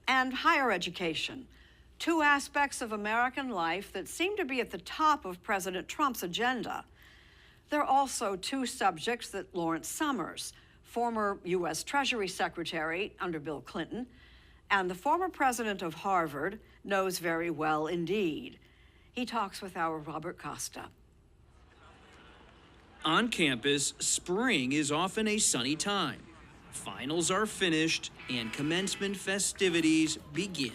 and higher education, two aspects of American life that seem to be at the top of President Trump's agenda. There are also two subjects that Lawrence Summers, former U.S. Treasury Secretary under Bill Clinton, and the former president of Harvard, knows very well indeed. He talks with our Robert Costa. On campus, spring is often a sunny time. Finals are finished and commencement festivities begin.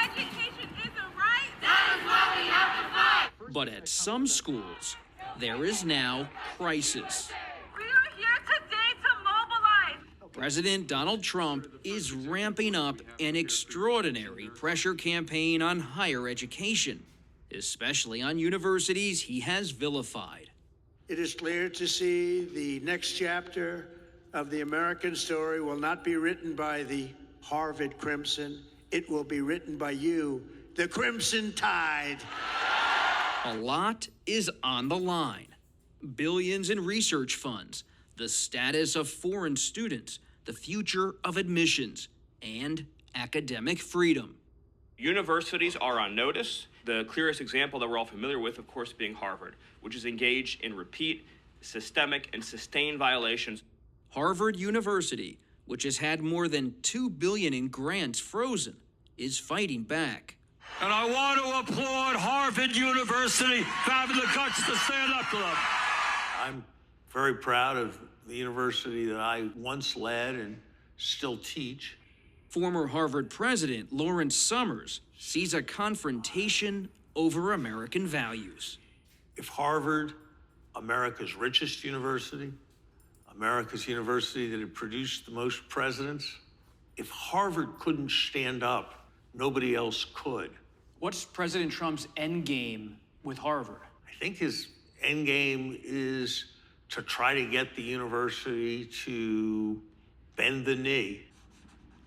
Education is a right. That is why we have to fight. But at some schools, there is now crisis. We are here today to mobilize. President Donald Trump is ramping up an extraordinary pressure campaign on higher education, especially on universities he has vilified. It is clear to see the next chapter of the American story will not be written by the Harvard Crimson. It will be written by you, the Crimson Tide. A lot is on the line. Billions in research funds, the status of foreign students, the future of admissions, and academic freedom. Universities are on notice. The clearest example that we're all familiar with, of course, being Harvard, which is engaged in repeat, systemic, and sustained violations. Harvard University, which has had more than $2 billion in grants frozen, is fighting back. And I want to applaud Harvard University for having the guts to stand up to them. I'm very proud of the university that I once led and still teach. Former Harvard president Lawrence Summers sees a confrontation over American values. If Harvard, America's richest university, America's university that had produced the most presidents, if Harvard couldn't stand up, nobody else could. What's President Trump's endgame with Harvard? I think his endgame is to try to get the university to bend the knee.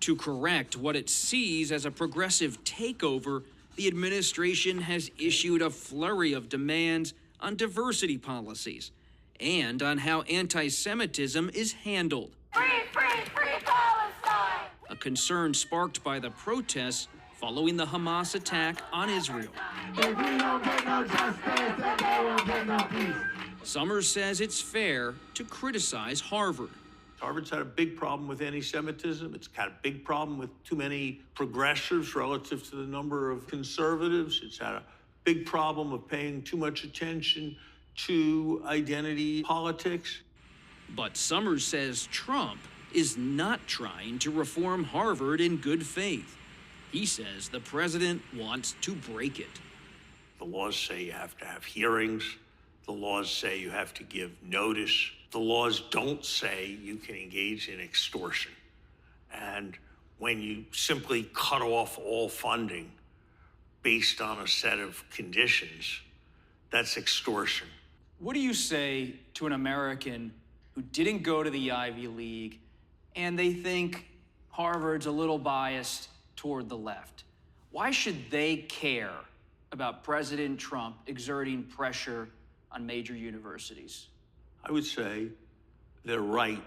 To correct what it sees as a progressive takeover, the administration has issued a flurry of demands on diversity policies and on how anti-Semitism is handled. Free, free, free Palestine! A concern sparked by the protests following the Hamas attack on Israel. If we don't get no justice, then they won't get no peace. Summers says it's fair to criticize Harvard. Harvard's had a big problem with anti-Semitism. It's got a big problem with too many progressives relative to the number of conservatives. It's had a big problem of paying too much attention to identity politics. But Summers says Trump is not trying to reform Harvard in good faith. He says the president wants to break it. The laws say you have to have hearings. The laws say you have to give notice. The laws don't say you can engage in extortion. And when you simply cut off all funding based on a set of conditions, that's extortion. What do you say to an American who didn't go to the Ivy League and they think Harvard's a little biased toward the left? Why should they care about President Trump exerting pressure on major universities? I would say they're right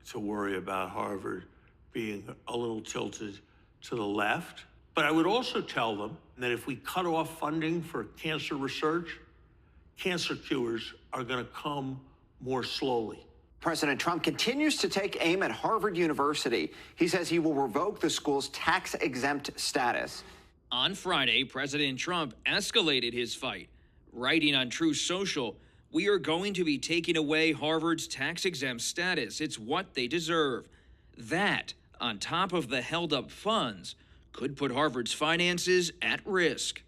to worry about Harvard being a little tilted to the left. But I would also tell them that if we cut off funding for cancer research, cancer cures are going to come more slowly. President Trump continues to take aim at Harvard University. He says he will revoke the school's tax-exempt status. On Friday, President Trump escalated his fight, writing on Truth Social, "We are going to be taking away Harvard's tax-exempt status. It's what they deserve." That, on top of the held-up funds, could put Harvard's finances at risk.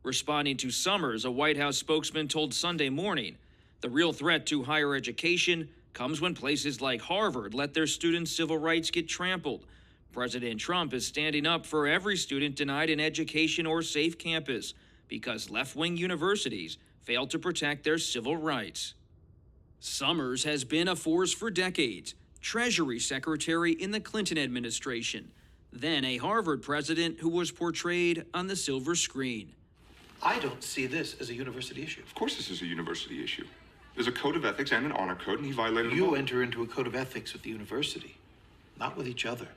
Responding to Summers, a White House spokesman told Sunday Morning, the real threat to higher education comes when places like Harvard let their students' civil rights get trampled. President Trump is standing up for every student denied an education or safe campus because left-wing universities fail to protect their civil rights. Summers has been a force for decades, Treasury Secretary in the Clinton administration, then a Harvard president who was portrayed on the silver screen. I don't see this as a university issue. Of course this is a university issue. There's a code of ethics and an honor code, and he violated them You both. enter into a code of ethics with the university, not with each other.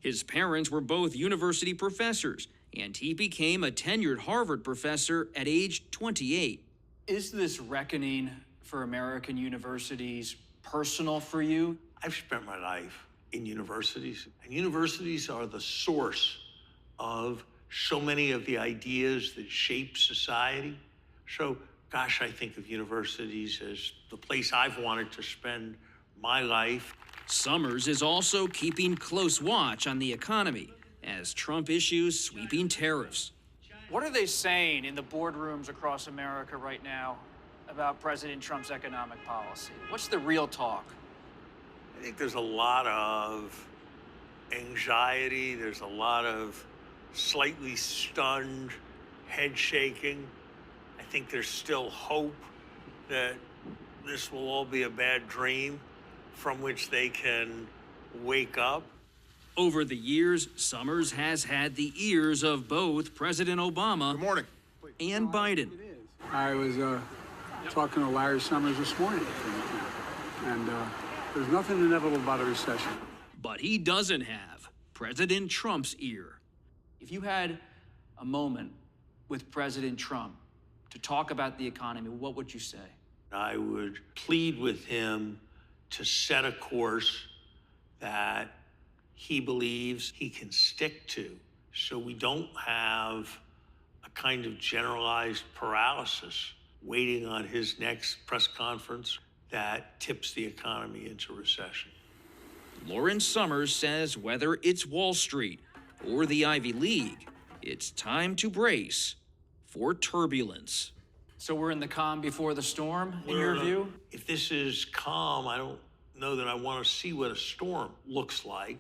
His parents were both university professors, and he became a tenured Harvard professor at age 28. Is this reckoning for American universities personal for you? I've spent my life in universities, and universities are the source of so many of the ideas that shape society. So, gosh, I think of universities as the place I've wanted to spend my life. Summers is also keeping close watch on the economy as Trump issues sweeping tariffs. What are they saying in the boardrooms across America right now about President Trump's economic policy? What's the real talk? I think there's a lot of anxiety. There's a lot of slightly stunned head shaking. I think there's still hope that this will all be a bad dream from which they can wake up. Over the years, Summers has had the ears of both President Obama and Biden. I was talking to Larry Summers this morning, and there's nothing inevitable about a recession. But he doesn't have President Trump's ear. If you had a moment with President Trump to talk about the economy, what would you say? I would plead with him to set a course that he believes he can stick to, so we don't have a kind of generalized paralysis waiting on his next press conference that tips the economy into recession. Lawrence Summers says whether it's Wall Street or the Ivy League, it's time to brace for turbulence. So we're in the calm before the storm, in your view? If this is calm, I don't know that I want to see what a storm looks like.